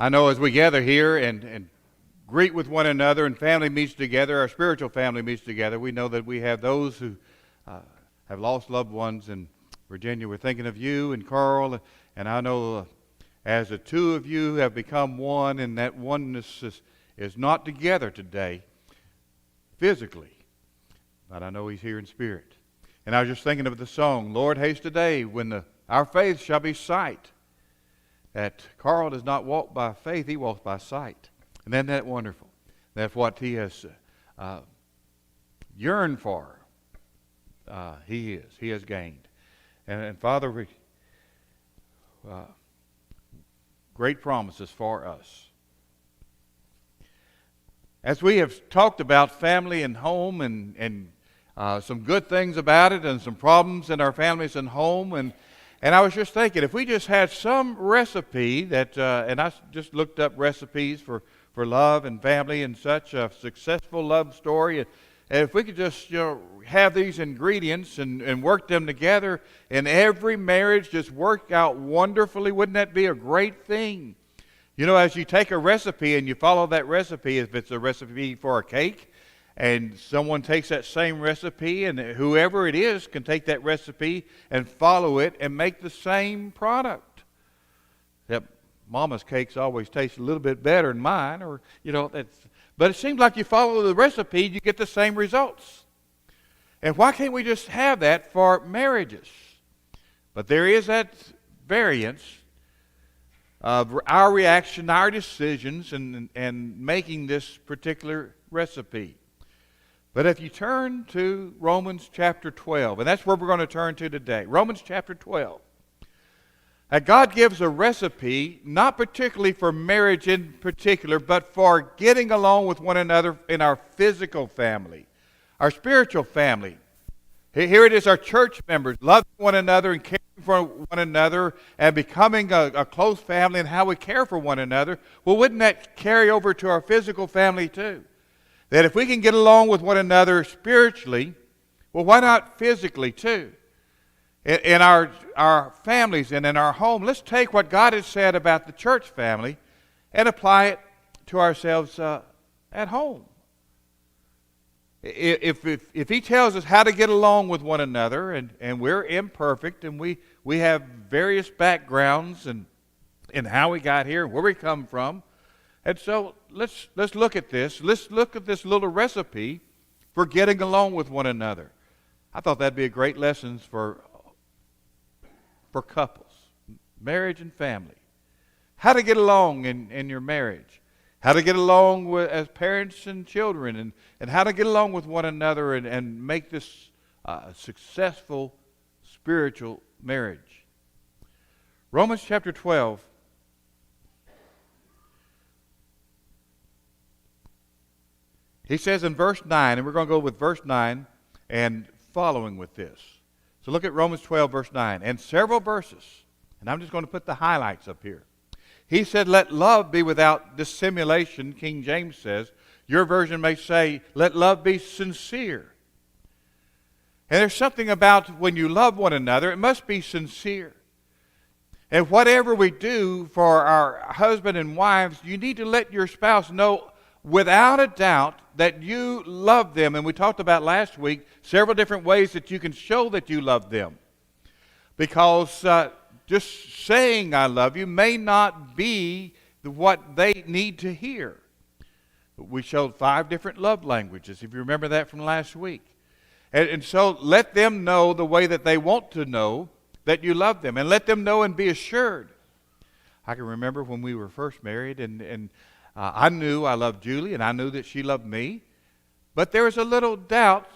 I know as we gather here and greet with one another and family meets together, our spiritual family meets together, we know that we have those who have lost loved ones. In Virginia, we're thinking of you and Carl, and I know as the two of you have become one, and that oneness is not together today physically, but I know he's here in spirit. And I was just thinking of the song, Lord, haste today when our faith shall be sight. That Carl does not walk by faith, he walks by sight. And isn't that wonderful? That's what he has yearned for. He has gained. And Father, great promises for us. As we have talked about family and home and some good things about it and some problems in our families and home, and I was just thinking, if we just had some recipe that, and I just looked up recipes for love and family and such, a successful love story, and if we could just have these ingredients and work them together, and every marriage just work out wonderfully, wouldn't that be a great thing? You know, as you take a recipe and you follow that recipe, if it's a recipe for a cake, and someone takes that same recipe, and whoever it is can take that recipe and follow it and make the same product. Yep, Mama's cakes always taste a little bit better than mine, or but it seems like you follow the recipe, you get the same results. And why can't we just have that for marriages? But there is that variance of our reaction, our decisions, and making this particular recipe. But if you turn to Romans chapter 12, and that's where we're going to turn to today, Romans chapter 12. God gives a recipe, not particularly for marriage in particular, but for getting along with one another in our physical family, our spiritual family. Here it is, our church members loving one another and caring for one another and becoming a close family and how we care for one another. Well, wouldn't that carry over to our physical family too? That if we can get along with one another spiritually, well, why not physically too? In our families and in our home, let's take what God has said about the church family and apply it to ourselves at home. If He tells us how to get along with one another, and we're imperfect, and we have various backgrounds and how we got here, where we come from, and so let's look at this. Let's look at this little recipe for getting along with one another. I thought that'd be a great lesson for couples, marriage and family. How to get along in your marriage. How to get along as parents and children, and how to get along with one another and make this a successful spiritual marriage. Romans chapter 12. He says in verse 9, and we're going to go with verse 9 and following with this. So look at Romans 12, verse 9, and several verses. And I'm just going to put the highlights up here. He said, let love be without dissimulation, King James says. Your version may say, let love be sincere. And there's something about when you love one another, it must be sincere. And whatever we do for our husband and wives, you need to let your spouse know without a doubt that you love them. And we talked about last week several different ways that you can show that you love them. Because just saying I love you may not be what they need to hear. We showed 5 different love languages, if you remember that from last week. And so let them know the way that they want to know that you love them. And let them know and be assured. I can remember when we were first married and I knew I loved Julie, and I knew that she loved me. But there was a little doubt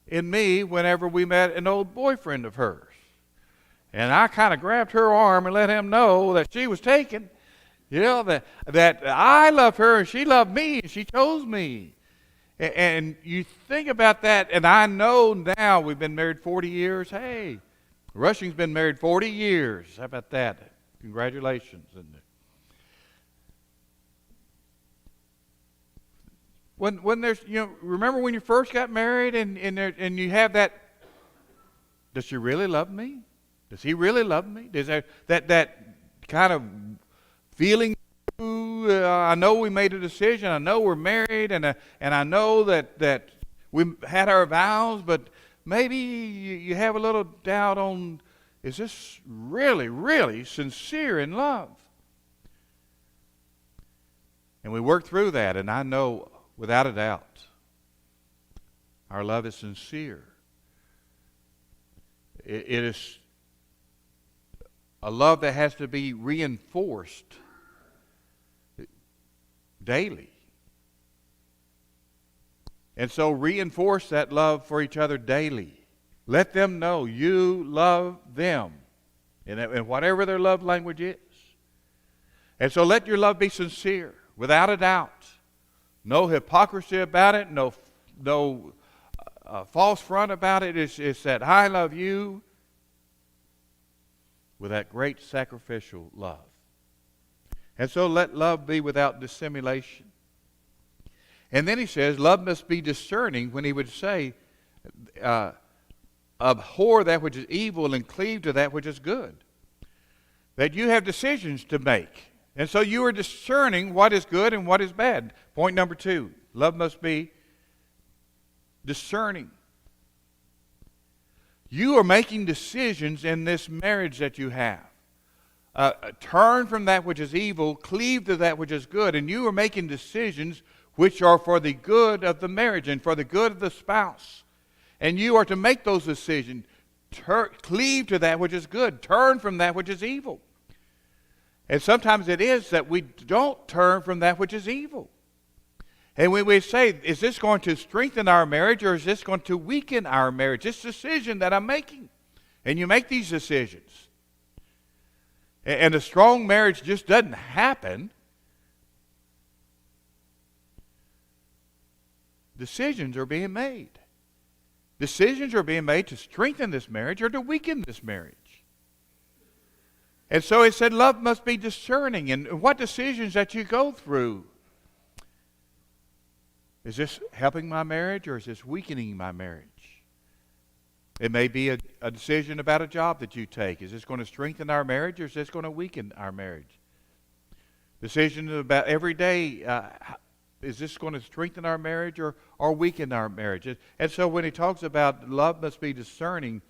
in me whenever we met an old boyfriend of hers. And I kind of grabbed her arm and let him know that she was taken. That I love her and she loved me and she chose me. And you think about that, and I know now we've been married 40 years. Hey, Rushing's been married 40 years. How about that? Congratulations. When there's, remember when you first got married and you have that, does she really love me? Does he really love me? Does that kind of feeling I know we made a decision. I know we're married, and I know that we had our vows, but maybe you have a little doubt on, is this really, really sincere in love? And we work through that, and I know without a doubt our love is sincere. It is a love that has to be reinforced daily. And so reinforce that love for each other daily. Let them know you love them in whatever their love language is. And so let your love be sincere, without a doubt. No hypocrisy about it, no false front about it. It's that I love you with that great sacrificial love. And so let love be without dissimulation. And then he says, love must be discerning when he would say, abhor that which is evil and cleave to that which is good. That you have decisions to make. And so you are discerning what is good and what is bad. Point number 2, love must be discerning. You are making decisions in this marriage that you have. Turn from that which is evil, cleave to that which is good, and you are making decisions which are for the good of the marriage and for the good of the spouse. And you are to make those decisions. Cleave to that which is good. Turn from that which is evil. And sometimes it is that we don't turn from that which is evil. And when we say, is this going to strengthen our marriage or is this going to weaken our marriage? This decision that I'm making. And you make these decisions. And a strong marriage just doesn't happen. Decisions are being made. Decisions are being made to strengthen this marriage or to weaken this marriage. And so it said love must be discerning. And what decisions that you go through? Is this helping my marriage or is this weakening my marriage? It may be a decision about a job that you take. Is this going to strengthen our marriage or is this going to weaken our marriage? Decisions about every day. Is this going to strengthen our marriage or weaken our marriage? And so when he talks about love must be discerning,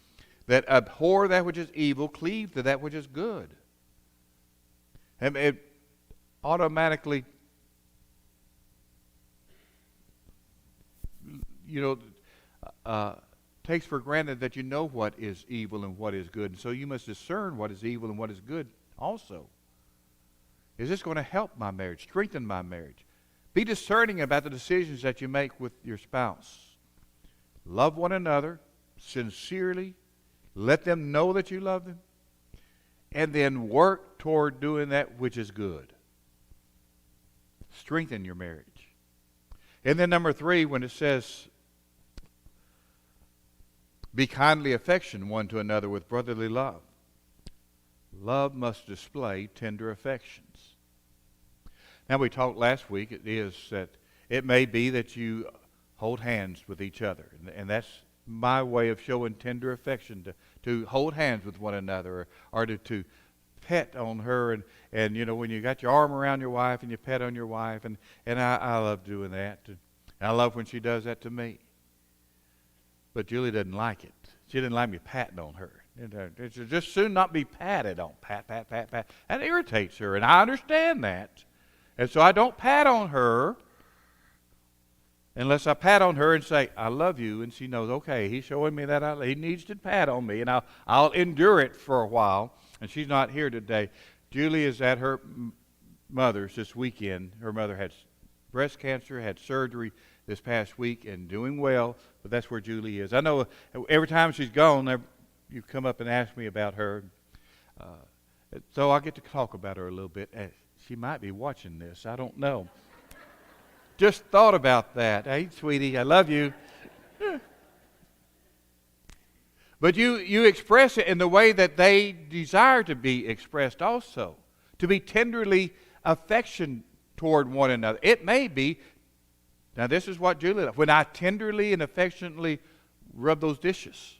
that abhor that which is evil, cleave to that which is good. And it automatically, takes for granted that you know what is evil and what is good. And so you must discern what is evil and what is good also. Is this going to help my marriage, strengthen my marriage? Be discerning about the decisions that you make with your spouse. Love one another sincerely. Let them know that you love them. And then work toward doing that which is good. Strengthen your marriage. And then number 3, when it says, be kindly affectioned one to another with brotherly love. Love must display tender affections. Now we talked last week, it may be that you hold hands with each other. And that's my way of showing tender affection, to hold hands with one another, or to pet on her. And when you got your arm around your wife and you pet on your wife. And I love doing that. And I love when she does that to me. But Julie doesn't like it. She didn't like me patting on her. It should just soon not be patted on. Pat, pat, pat, pat. That irritates her, and I understand that. And so I don't pat on her unless I pat on her and say, I love you, and she knows, okay, he's showing me that he needs to pat on me, and I'll endure it for a while. And she's not here today. Julie is at her mother's this weekend. Her mother had breast cancer, had surgery this past week, and doing well, but that's where Julie is. I know every time she's gone, you come up and ask me about her. So I get to talk about her a little bit. She might be watching this. I don't know. Just thought about that. Hey, sweetie, I love you. But you express it in the way that they desire to be expressed also. To be tenderly affectionate toward one another. It may be, now this is what Julie does. When I tenderly and affectionately rub those dishes.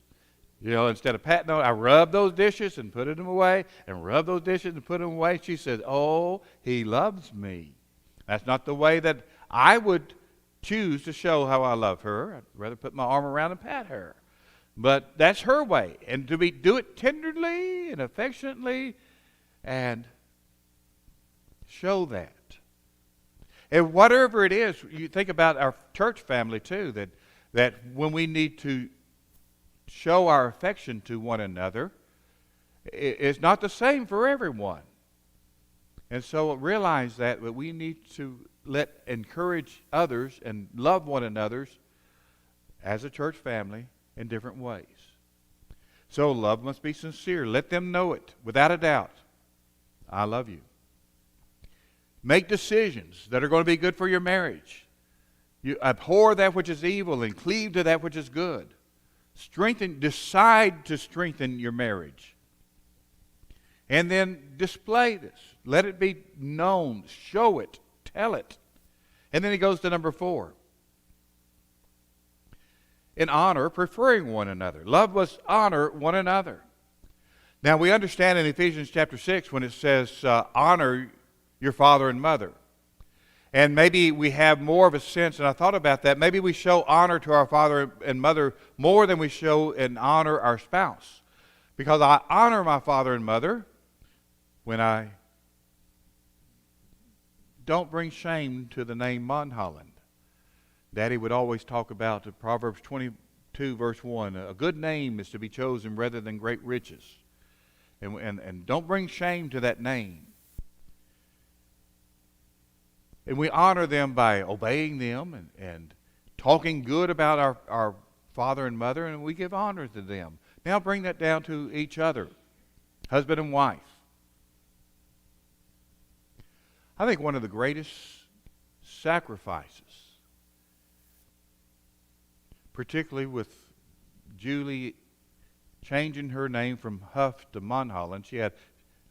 Instead of patting on, I rub those dishes and put them away, and rub those dishes and put them away. She says, oh, he loves me. That's not the way that I would choose to show how I love her. I'd rather put my arm around and pat her. But that's her way. And do it tenderly and affectionately and show that. And whatever it is, you think about our church family too, that when we need to show our affection to one another, it's not the same for everyone. And so realize that we need to encourage others and love one another as a church family in different ways. So love must be sincere. Let them know it without a doubt. I love you. Make decisions that are going to be good for your marriage. You abhor that which is evil and cleave to that which is good. Decide to strengthen your marriage. And then display this. Let it be known. Show it. Tell it. And then he goes to number 4. In honor, preferring one another. Love must honor one another. Now we understand in Ephesians chapter 6 when it says honor your father and mother. And maybe we have more of a sense, and I thought about that, maybe we show honor to our father and mother more than we show and honor our spouse. Because I honor my father and mother when I don't bring shame to the name Monholland. Daddy would always talk about the Proverbs 22 verse 1, a good name is to be chosen rather than great riches. And don't bring shame to that name. And we honor them by obeying them and talking good about our father and mother, and we give honor to them. Now bring that down to each other, husband and wife. I think one of the greatest sacrifices, particularly with Julie changing her name from Huff to Monholland,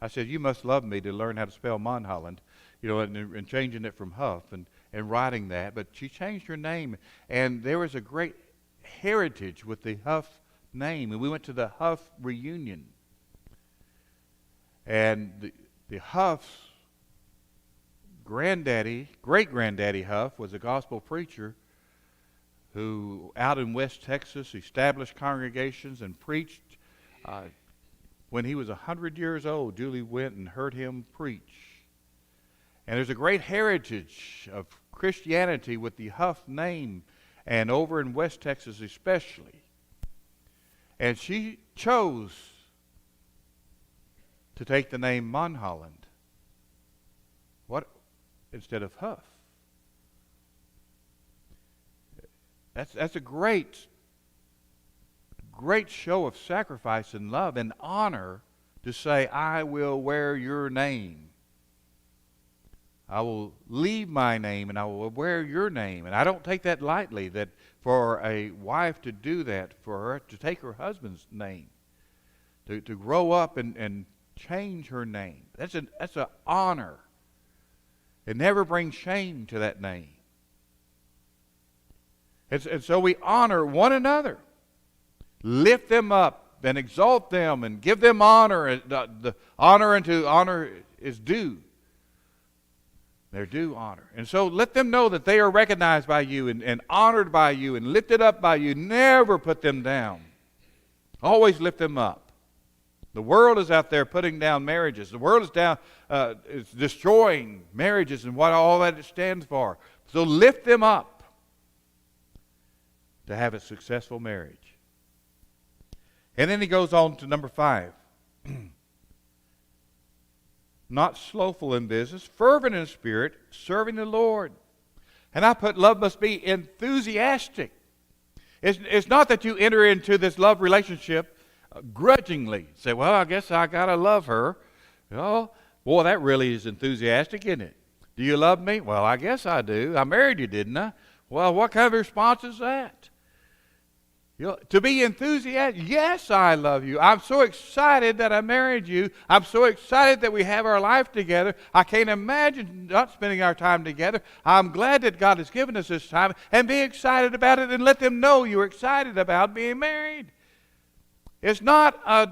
I said, you must love me to learn how to spell Monholland. And changing it from Huff and writing that. But she changed her name, and there was a great heritage with the Huff name. And we went to the Huff reunion. And the Huff's great-granddaddy Huff was a gospel preacher who, out in West Texas, established congregations and preached. When he was 100 years old, Julie went and heard him preach. And there's a great heritage of Christianity with the Huff name, and over in West Texas especially. And she chose to take the name Monholland instead of Huff. That's a great show of sacrifice and love and honor to say, I will wear your name. I will leave my name and I will wear your name. And I don't take that lightly, that for a wife to do that, for her to take her husband's name, to grow up and change her name. That's an honor. It never brings shame to that name. And so we honor one another. Lift them up and exalt them and give them honor. The honor unto honor is due. Their due honor. And so let them know that they are recognized by you and honored by you and lifted up by you. Never put them down. Always lift them up. The world is out there putting down marriages. The world is destroying marriages and what all that it stands for. So lift them up to have a successful marriage. And then he goes on to number 5. Not slothful in business, fervent in spirit, serving the Lord. And I put love must be enthusiastic. It's not that you enter into this love relationship grudgingly. Say, well, I guess I got to love her. Oh, boy, that really is enthusiastic, isn't it? Do you love me? Well, I guess I do. I married you, didn't I? Well, what kind of response is that? To be enthusiastic, yes, I love you. I'm so excited that I married you. I'm so excited that we have our life together. I can't imagine not spending our time together. I'm glad that God has given us this time, and be excited about it and let them know you're excited about being married. It's not a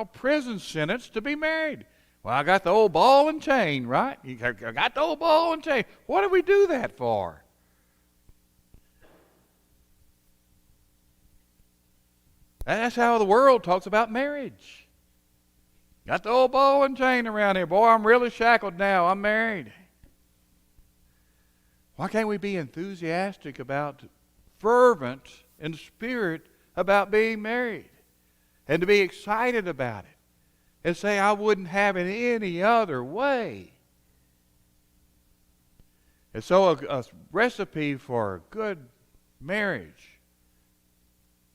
prison sentence to be married. Well, I got the old ball and chain, right? I got the old ball and chain. What do we do that for? That's how the world talks about marriage. Got the old ball and chain around here. Boy, I'm really shackled now. I'm married. Why can't we be enthusiastic about, fervent in spirit about being married? And to be excited about it. And say, I wouldn't have it any other way. And so a recipe for a good marriage,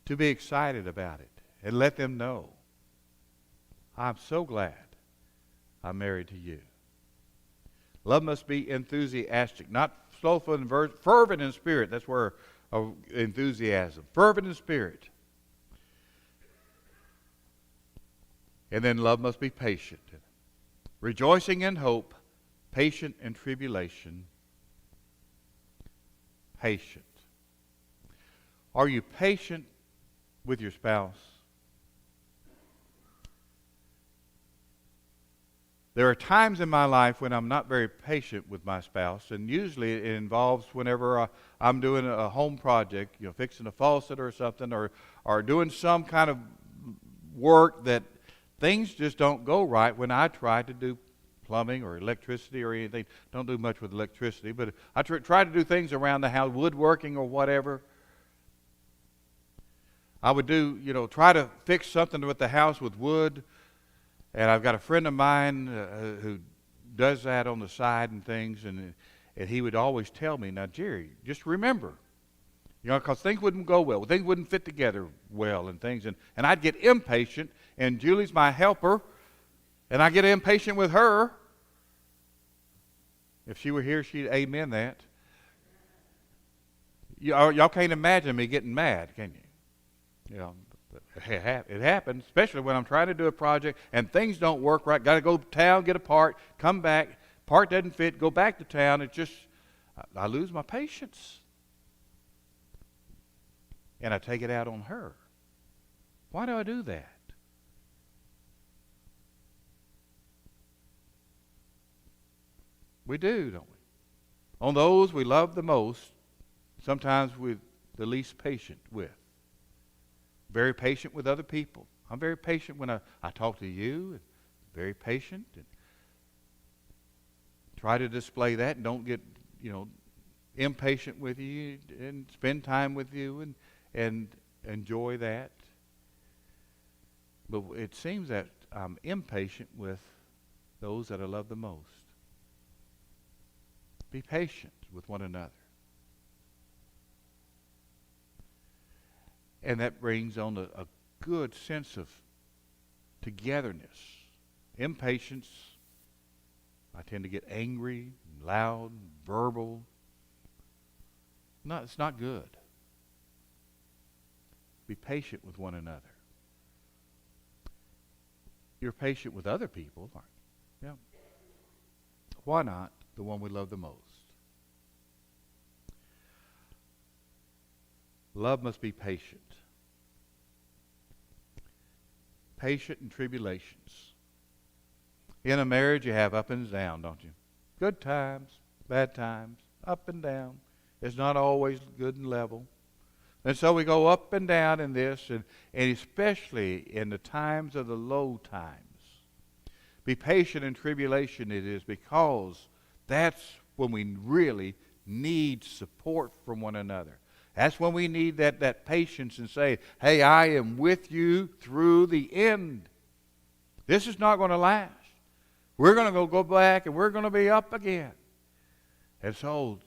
to be excited about it and let them know, I'm so glad I'm married to you. Love must be enthusiastic, not slothful and fervent in spirit. That's where enthusiasm. Fervent in spirit. And then love must be patient. Rejoicing in hope, patient in tribulation. Patient. Are you patient with your spouse? There are times in my life when I'm not very patient with my spouse, and usually it involves whenever I'm doing a home project, fixing a faucet or something, or doing some kind of work that things just don't go right when I try to do plumbing or electricity or anything. Don't do much with electricity, but I try to do things around the house, woodworking or whatever. I would try to fix something with the house with wood. And I've got a friend of mine who does that on the side and things, and he would always tell me, now, Jerry, just remember, because things wouldn't go well. Things wouldn't fit together well and things. And I'd get impatient, and Julie's my helper, and I get impatient with her. If she were here, she'd amen that. Y'all can't imagine me getting mad, can you? It happens, especially when I'm trying to do a project and things don't work right. Got to go to town, get a part, come back. Part doesn't fit, go back to town. It's just, I lose my patience. And I take it out on her. Why do I do that? We do, don't we? On those we love the most, sometimes we're the least patient with. Very patient with other people. I'm very patient when I talk to you. And very patient. And try to display that and don't get, impatient with you and spend time with you and enjoy that. But it seems that I'm impatient with those that I love the most. Be patient with one another. And that brings on a good sense of togetherness. Impatience, I tend to get angry, loud, verbal. No, it's not good. Be patient with one another. You're patient with other people, aren't you? Yeah. Why not the one we love the most? Love must be patient. Patient in tribulations. In a marriage, you have up and down, don't you? Good times, bad times, up and down. It's not always good and level. And so we go up and down in this, and especially in the times of the low times. Be patient in tribulation it is, because that's when we really need support from one another. That's when we need that patience and say, hey, I am with you through the end. This is not going to last. We're going to go back and we're going to be up again. And so,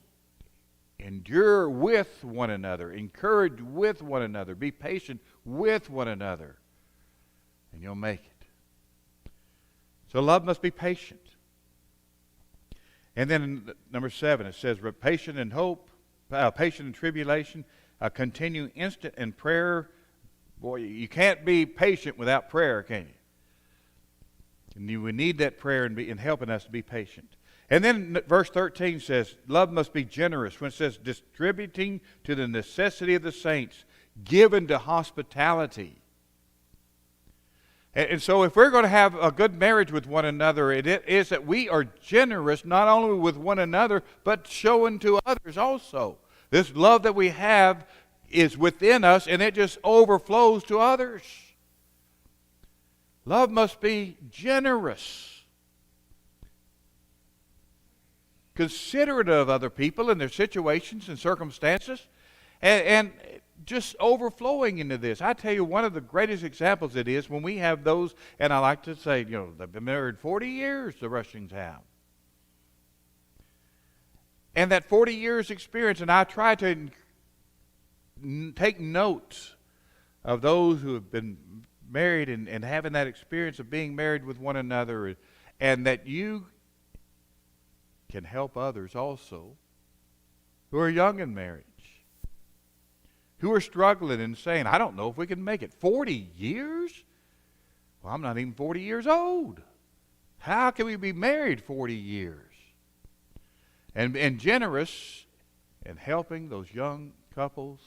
endure with one another. Encourage with one another. Be patient with one another. And you'll make it. So love must be patient. And then in number 7, it says, patient in hope. Patient in tribulation, continue instant in prayer. Boy, you can't be patient without prayer, can you? And we need that prayer in helping us to be patient. And then verse 13 says, love must be generous. When it says, distributing to the necessity of the saints, given to hospitality. And so if we're going to have a good marriage with one another, it is that we are generous not only with one another, but showing to others also. This love that we have is within us, and it just overflows to others. Love must be generous, considerate of other people and their situations and circumstances, and just overflowing into this. I tell you, one of the greatest examples it is when we have those, and I like to say, they've been married 40 years, the Rushings have. And that 40 years experience, and I try to take note of those who have been married and having that experience of being married with one another, and that you can help others also who are young in marriage, who are struggling and saying, I don't know if we can make it. 40 years? Well, I'm not even 40 years old. How can we be married 40 years? And generous in helping those young couples.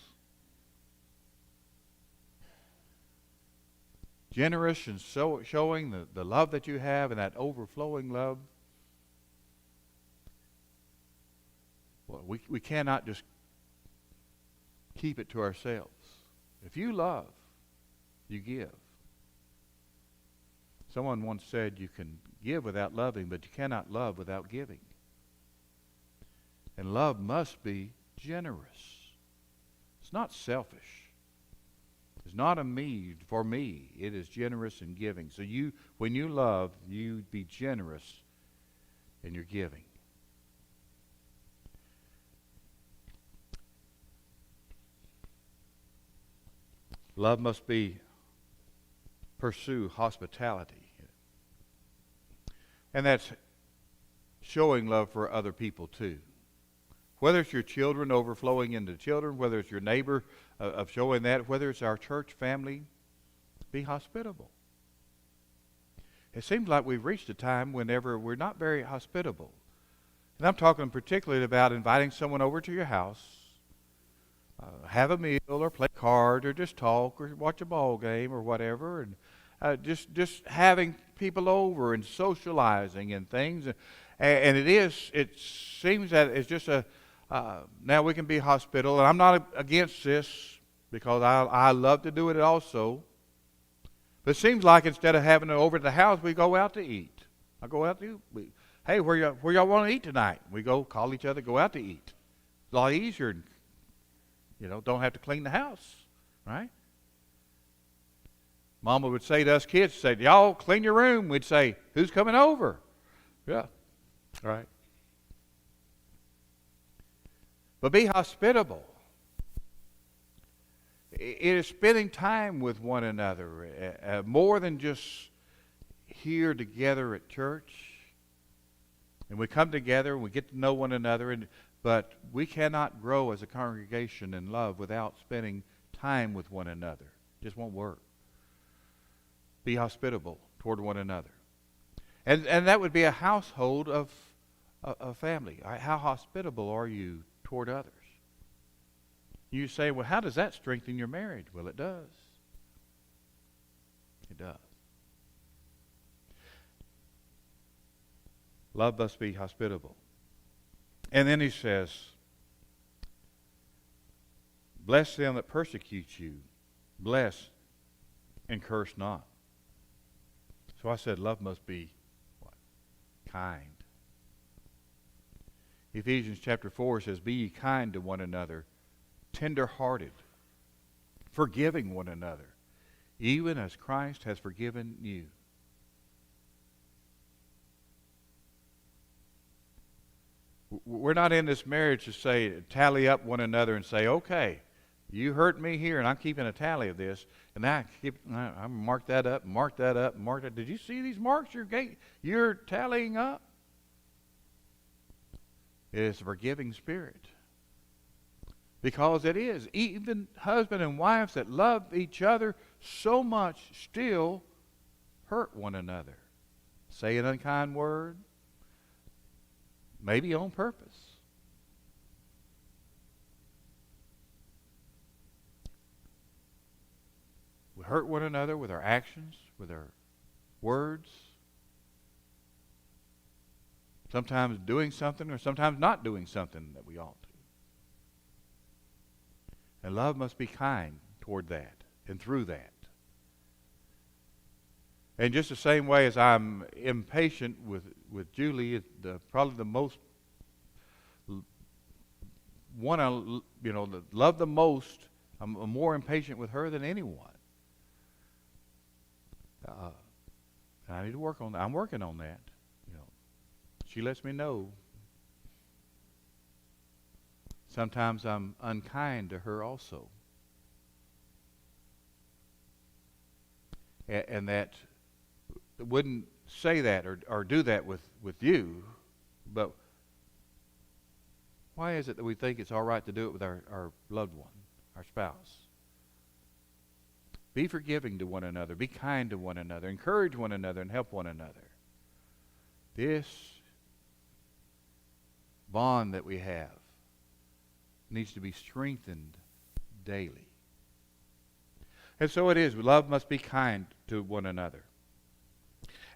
Generous in showing the love that you have and that overflowing love. Well, we cannot just keep it to ourselves. If you love, you give. Someone once said you can give without loving, but you cannot love without giving. And love must be generous. It's not selfish. It's not a me for me. It is generous in giving. So when you love, you be generous in your giving. Love must pursue hospitality. And that's showing love for other people too. Whether it's your children overflowing into children, whether it's your neighbor of showing that, whether it's our church family, be hospitable. It seems like we've reached a time whenever we're not very hospitable. And I'm talking particularly about inviting someone over to your house, have a meal or play cards or just talk or watch a ball game or whatever, and just having people over and socializing and things. And it seems that it's just now we can be hospitable, and I'm not against this because I love to do it also. But it seems like instead of having it over at the house, we go out to eat. I go out to eat. Hey, where y'all want to eat tonight? We go call each other, go out to eat. It's a lot easier. Don't have to clean the house, right? Mama would say to us kids, say, y'all clean your room. We'd say, who's coming over? Yeah, right. But be hospitable. It is spending time with one another, more than just here together at church. And we come together and we get to know one another, but we cannot grow as a congregation in love without spending time with one another. It just won't work. Be hospitable toward one another. And that would be a household of a family. How hospitable are you toward others? You say, well, how does that strengthen your marriage? Well, it does. It does. Love must be hospitable. And then he says, bless them that persecute you. Bless and curse not. So I said love must be what? Kind. Ephesians chapter 4 says, be ye kind to one another, tender-hearted, forgiving one another, even as Christ has forgiven you. We're not in this marriage to say, tally up one another and say, okay, you hurt me here, and I'm keeping a tally of this, and I mark that up, mark that up, mark that. Did you see these marks you're tallying up? It is a forgiving spirit. Because it is. Even husband and wives that love each other so much still hurt one another. Say an unkind word, maybe on purpose. We hurt one another with our actions, with our words, sometimes doing something or sometimes not doing something that we ought to. And love must be kind toward that and through that. And just the same way as I'm impatient with Julie, probably the most one I love the most, I'm more impatient with her than anyone. I need to work on that. I'm working on that. She lets me know. Sometimes I'm unkind to her also. And that wouldn't say that or do that with you, but why is it that we think it's all right to do it with our loved one, our spouse? Be forgiving to one another. Be kind to one another. Encourage one another and help one another. This bond that we have needs to be strengthened daily. And so it is. Love must be kind to one another.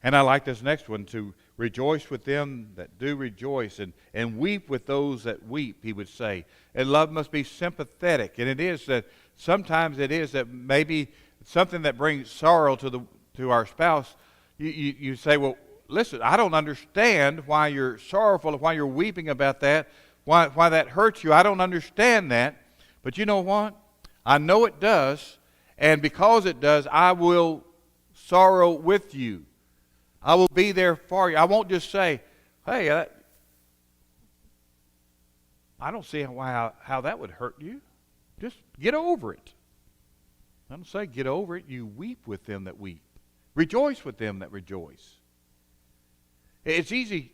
And I like this next one, to rejoice with them that do rejoice and weep with those that weep, he would say. And love must be sympathetic. And it is that sometimes it is that maybe something that brings sorrow to our spouse, you say, well, listen, I don't understand why you're sorrowful, why you're weeping about that, why that hurts you. I don't understand that. But you know what? I know it does. And because it does, I will sorrow with you. I will be there for you. I won't just say, hey, I don't see how that would hurt you. Just get over it. I don't say get over it. You weep with them that weep. Rejoice with them that rejoice. It's easy,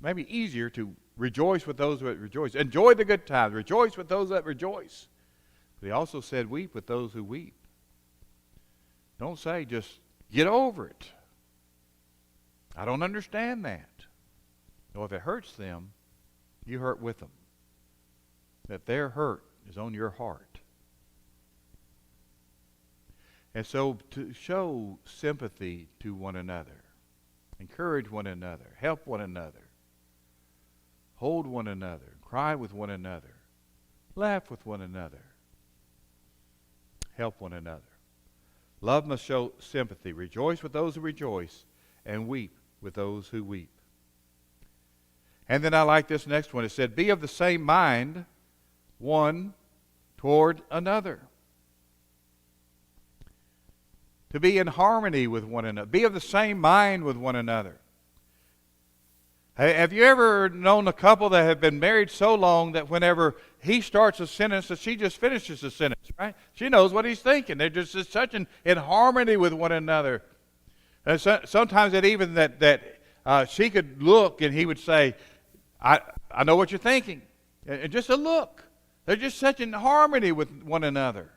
maybe easier to rejoice with those that rejoice. Enjoy the good times. Rejoice with those that rejoice. But he also said weep with those who weep. Don't say just get over it. I don't understand that. No, if it hurts them, you hurt with them. That their hurt is on your heart. And so to show sympathy to one another, encourage one another, help one another, hold one another, cry with one another, laugh with one another, help one another. Love must show sympathy. Rejoice with those who rejoice and weep with those who weep. And then I like this next one. It said, be of the same mind one toward another. To be in harmony with one another. Be of the same mind with one another. Have you ever known a couple that have been married so long that whenever he starts a sentence that she just finishes the sentence, right? She knows what he's thinking. They're just such in harmony with one another. And sometimes that she could look and he would say, I know what you're thinking. And just a look. They're just such in harmony with one another.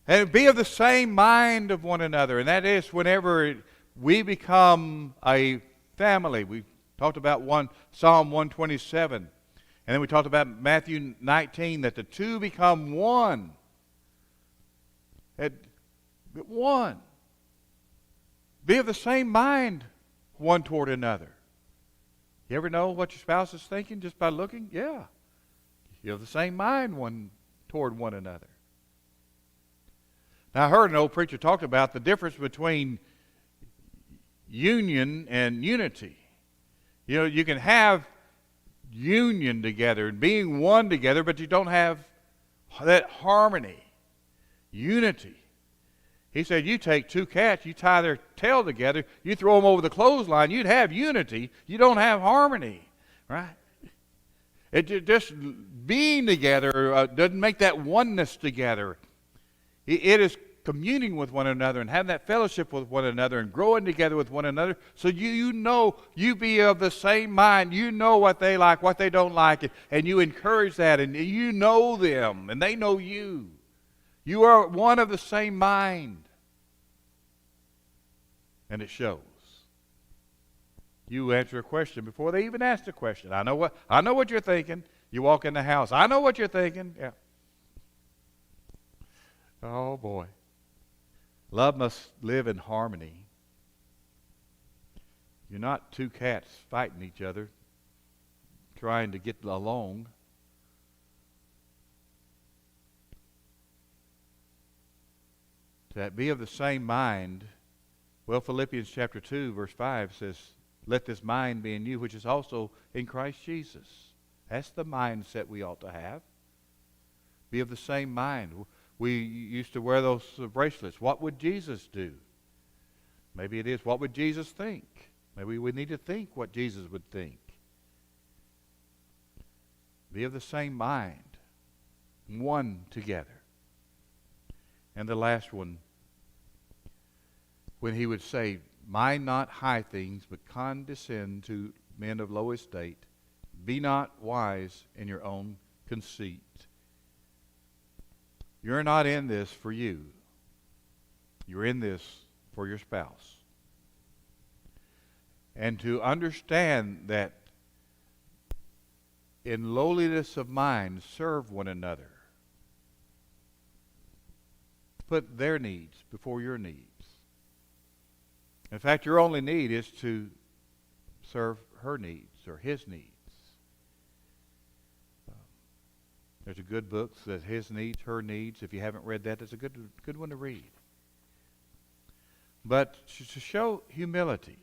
And be of the same mind of one another. And that is whenever we become a family. We talked about Psalm 127. And then we talked about Matthew 19, that the two become one. One. Be of the same mind one toward another. You ever know what your spouse is thinking just by looking? Yeah. You're of the same mind one toward one another. Now, I heard an old preacher talk about the difference between union and unity. You know, you can have union together and being one together, but you don't have that harmony, unity. He said, you take two cats, you tie their tail together, you throw them over the clothesline, you'd have unity. You don't have harmony, right? Just being together doesn't make that oneness together. It is communing with one another and having that fellowship with one another and growing together with one another. So you know, you be of the same mind. You know what they like, what they don't like, and you encourage that, and you know them, and they know you. You are one of the same mind. And it shows. You answer a question before they even ask the question. I know what you're thinking. You walk in the house. I know what you're thinking. Yeah. Oh boy. Love must live in harmony. You're not two cats fighting each other, trying to get along. To be of the same mind. Well, Philippians chapter 2, verse 5 says, let this mind be in you, which is also in Christ Jesus. That's the mindset we ought to have. Be of the same mind. We used to wear those bracelets. What would Jesus do? Maybe it is, what would Jesus think? Maybe we need to think what Jesus would think. Be of the same mind. One together. And the last one, when he would say, mind not high things, but condescend to men of low estate. Be not wise in your own conceit. You're not in this for you. You're in this for your spouse. And to understand that in lowliness of mind, serve one another. Put their needs before your needs. In fact, your only need is to serve her needs or his needs. There's a good book that his needs, her needs. If you haven't read that, it's a good one to read. But to show humility,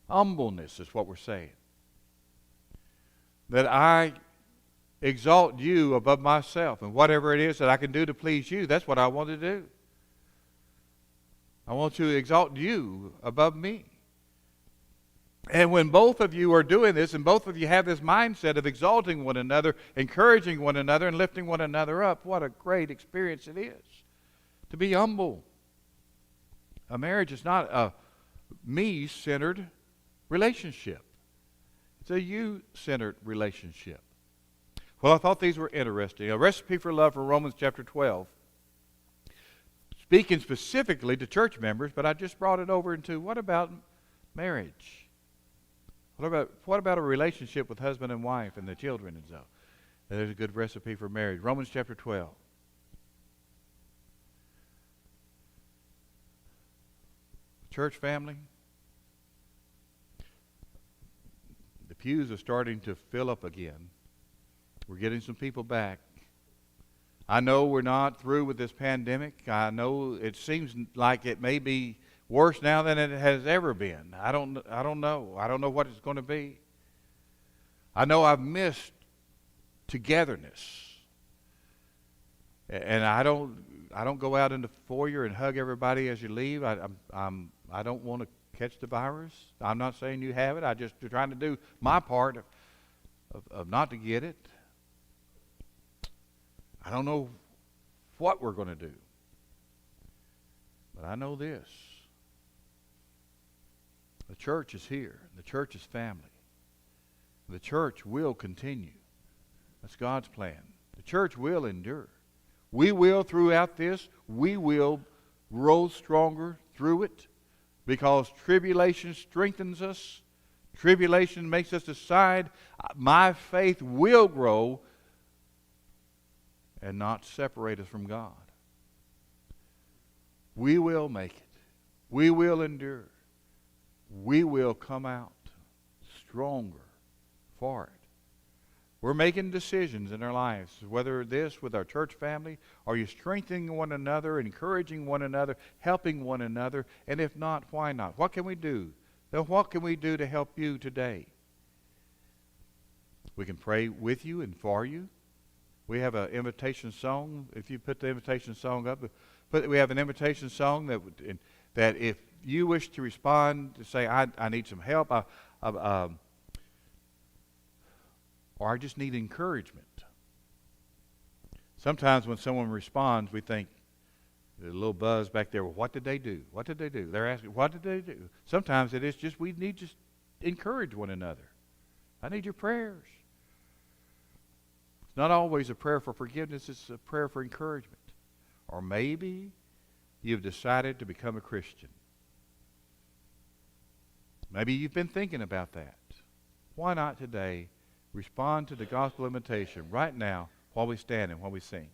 humbleness is what we're saying. That I exalt you above myself, and whatever it is that I can do to please you, that's what I want to do. I want to exalt you above me. And when both of you are doing this, and both of you have this mindset of exalting one another, encouraging one another, and lifting one another up, what a great experience it is to be humble. A marriage is not a me-centered relationship. It's a you-centered relationship. Well, I thought these were interesting. A recipe for love from Romans chapter 12. Speaking specifically to church members, but I just brought it over into what about marriage? What about a relationship with husband and wife and the children and so? There's a good recipe for marriage. Romans chapter 12. Church family, the pews are starting to fill up again. We're getting some people back. I know we're not through with this pandemic. I know it seems like it may be worse now than it has ever been. I don't know. I don't know what it's going to be. I know I've missed togetherness. And I don't go out in the foyer and hug everybody as you leave. I don't want to catch the virus. I'm not saying you have it. I just trying to do my part of not to get it. I don't know what we're going to do. But I know this. The church is here. The church is family. The church will continue. That's God's plan. The church will endure. We will, throughout this, we will grow stronger through it because tribulation strengthens us. Tribulation makes us decide my faith will grow and not separate us from God. We will make it. We will endure. We will come out stronger for it. We're making decisions in our lives, whether this with our church family, are you strengthening one another, encouraging one another, helping one another, and if not, why not? What can we do? Then what can we do to help you today? We can pray with you and for you. We have an invitation song. If you put the invitation song up, we have an invitation song that if you wish to respond to say, I need some help, or I just need encouragement. Sometimes when someone responds, we think, there's a little buzz back there. Well, what did they do? What did they do? They're asking, what did they do? Sometimes it is just we need to encourage one another. I need your prayers. It's not always a prayer for forgiveness. It's a prayer for encouragement. Or maybe you've decided to become a Christian. Maybe you've been thinking about that. Why not today respond to the gospel invitation right now while we stand and while we sing?